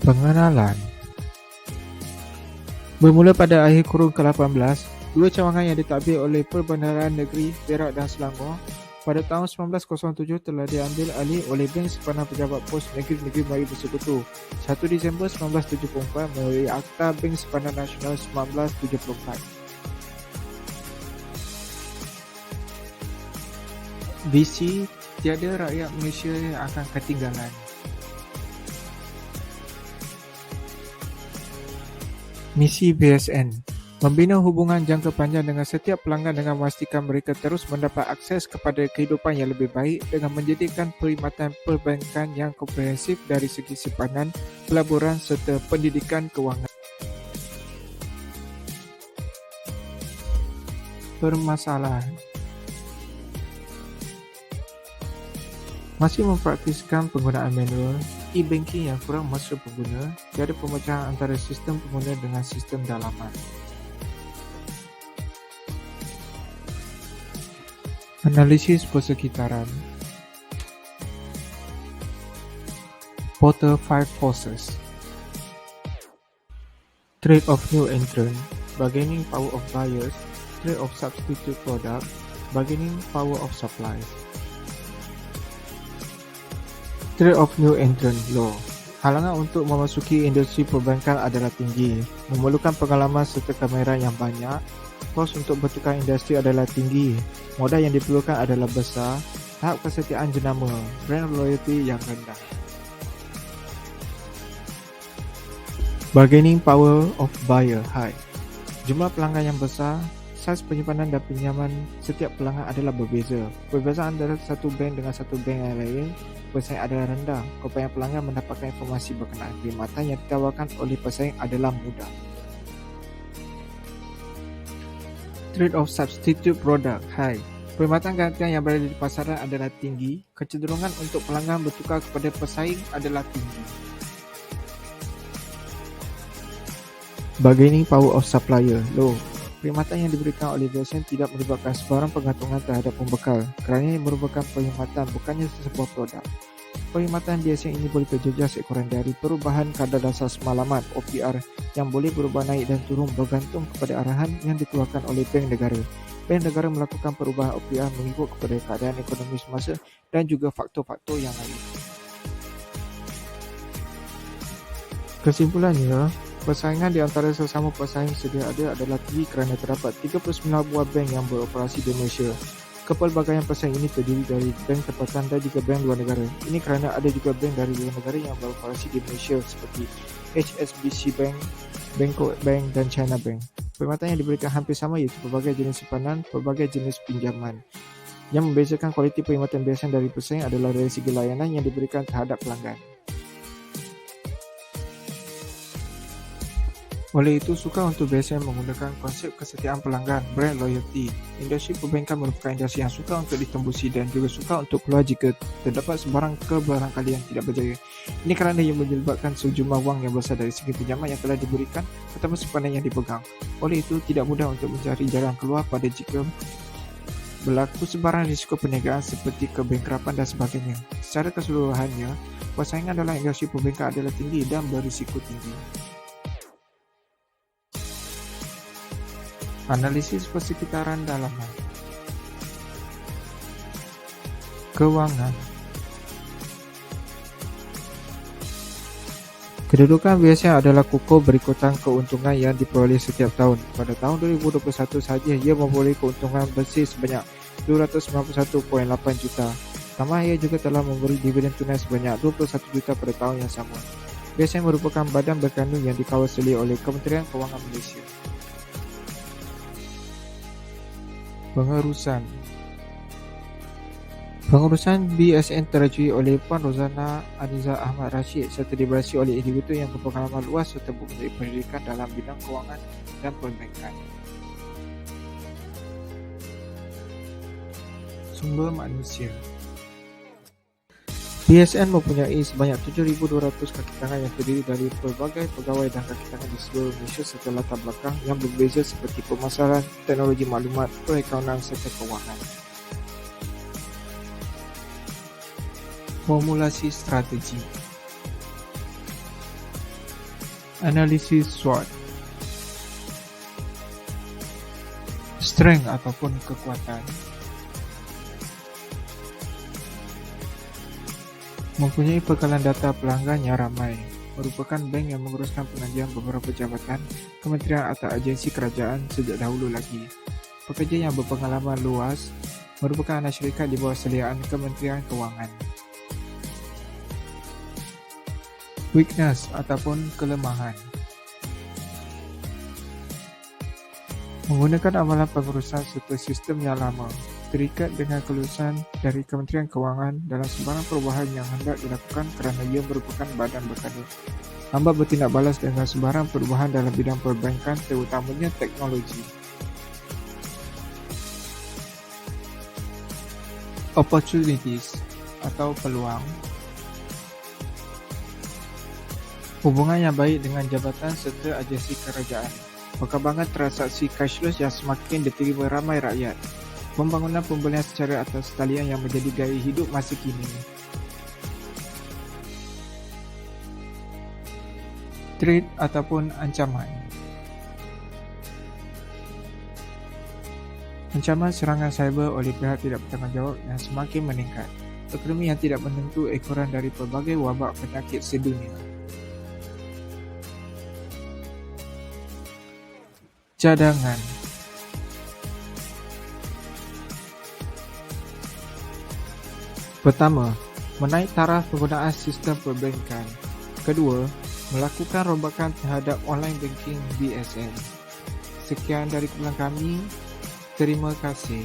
Pengenalan. Bermula pada akhir kurun ke-18, dua cawangan yang ditadbir oleh Perbendaharaan Negeri Perak dan Selangor pada tahun 1907 telah diambil alih oleh Bank Simpanan Pejabat Pos Negeri-Negeri Melayu Bersekutu 1 Disember 1974 melalui Akta Bank Simpanan Nasional 1974. Visi tiada rakyat Malaysia yang akan ketinggalan. Misi BSN membina hubungan jangka panjang dengan setiap pelanggan dengan memastikan mereka terus mendapat akses kepada kehidupan yang lebih baik dengan menjadikan perkhidmatan perbankan yang komprehensif dari segi simpanan, pelaburan serta pendidikan kewangan. Permasalahan. Masih mempraktiskan penggunaan manual, e-banking yang kurang mesra pengguna, tiada pemecahan antara sistem pengguna dengan sistem dalaman. Analisis persekitaran. Porter 5 forces. Trade of new entrant, bargaining power of buyers, trade of substitute product, bargaining power of suppliers. Trade of new entrant law. Halangan untuk memasuki industri perbankan adalah tinggi, memerlukan pengalaman serta kamera yang banyak. Kos untuk bertukar industri adalah tinggi, modal yang diperlukan adalah besar, tahap kesetiaan jenama, brand loyalty yang rendah. Bargaining power of buyer high. Jumlah pelanggan yang besar, saiz penyimpanan dan pinjaman setiap pelanggan adalah berbeza. Perbezaan antara satu bank dengan satu bank yang lain, persaingan adalah rendah. Kebanyakan pelanggan mendapatkan informasi berkenaan perkhidmatan yang ditawarkan oleh pesaing adalah mudah. Trade of substitute product high. Perkhidmatan gantian yang berada di pasaran adalah tinggi. Kecenderungan untuk pelanggan bertukar kepada pesaing adalah tinggi. Bargaining power of supplier low. Perkhidmatan yang diberikan oleh BSN tidak melibatkan sebarang pergantungan terhadap pembekal kerana ia merupakan perkhidmatan bukannya sebuah produk. Perkhidmatan BSN ini boleh terjejas sekurang dari perubahan kadar dasar semalaman OPR yang boleh berubah naik dan turun bergantung kepada arahan yang dikeluarkan oleh Bank Negara. Bank Negara melakukan perubahan OPR mengikut kepada keadaan ekonomi semasa dan juga faktor-faktor yang lain. Kesimpulannya, persaingan di antara sesama pesaing sedia ada adalah tinggi kerana terdapat 39 buah bank yang beroperasi di Malaysia. Kepelbagaian pesaing ini terdiri dari bank tempatan dan juga bank luar negara. Ini kerana ada juga bank dari luar negara yang beroperasi di Malaysia seperti HSBC Bank, Bangkok Bank dan China Bank. Perkhidmatan yang diberikan hampir sama iaitu pelbagai jenis simpanan, pelbagai jenis pinjaman. Yang membezakan kualiti perkhidmatan BSN dari pesaing adalah dari segi layanan yang diberikan terhadap pelanggan. Oleh itu, sukar untuk BSN menggunakan konsep kesetiaan pelanggan, brand loyalty. Industri perbankan merupakan industri yang sukar untuk ditembusi dan juga sukar untuk keluar jika terdapat sebarang kebarangkalian tidak berjaya. Ini kerana ia menyebabkan sejumlah wang yang besar dari segi pinjaman yang telah diberikan atau simpanan yang dipegang. Oleh itu, tidak mudah untuk mencari jalan keluar pada jika berlaku sebarang risiko perniagaan seperti kebangkrapan dan sebagainya. Secara keseluruhannya, persaingan dalam industri perbankan adalah tinggi dan berisiko tinggi. Analisis persekitaran dalaman. Kewangan. Kedudukan BSN adalah kukuh berikutan keuntungan yang diperoleh setiap tahun. Pada tahun 2021 sahaja ia memperoleh keuntungan bersih sebanyak 291.8 juta. Tambah ia juga telah memberi dividen tunai sebanyak 21 juta pada tahun yang sama. BSN merupakan badan berkandung yang dikawasili oleh Kementerian Kewangan Malaysia. Pengurusan BSN terajui oleh Puan Rozana Aniza Ahmad Rashid serta diberasi oleh individu yang berpengalaman luas serta mempunyai pendidikan dalam bidang kewangan dan perbankan. Sumber manusia. BSN mempunyai sebanyak 7,200 kaki tangan yang terdiri dari pelbagai pegawai dan kaki tangan di seluruh Malaysia serta latar belakang yang berbeza seperti pemasaran, teknologi maklumat, perakaunan serta kewangan. Formulasi strategi. Analisis SWOT. Strength ataupun kekuatan. Mempunyai bekalan data pelanggan yang ramai. Merupakan bank yang menguruskan pengajian beberapa jabatan, kementerian atau agensi kerajaan sejak dahulu lagi. Pekerja yang berpengalaman luas, merupakan anak syarikat di bawah seliaan Kementerian Kewangan. Weakness ataupun kelemahan. Menggunakan amalan pengurusan serta sistem yang lama, terikat dengan kelulusan dari Kementerian Kewangan dalam sebarang perubahan yang hendak dilakukan kerana ia merupakan badan berkadar. Lambat bertindak balas dengan sebarang perubahan dalam bidang perbankan, terutamanya teknologi. Opportunities atau peluang. Hubungan yang baik dengan jabatan serta agensi kerajaan. Perkembangan transaksi cashless yang semakin diterima ramai rakyat. Pembangunan pembelian secara atas talian yang menjadi gaya hidup masa kini. Threat ataupun ancaman. Ancaman serangan cyber oleh pihak tidak bertanggungjawab yang semakin meningkat. Ekonomi yang tidak menentu ekoran dari pelbagai wabak penyakit sedunia. Cadangan. Pertama, menaik taraf penggunaan sistem perbankan. Kedua, melakukan rombakan terhadap online banking BSN. Sekian dari kumpulan kami. Terima kasih.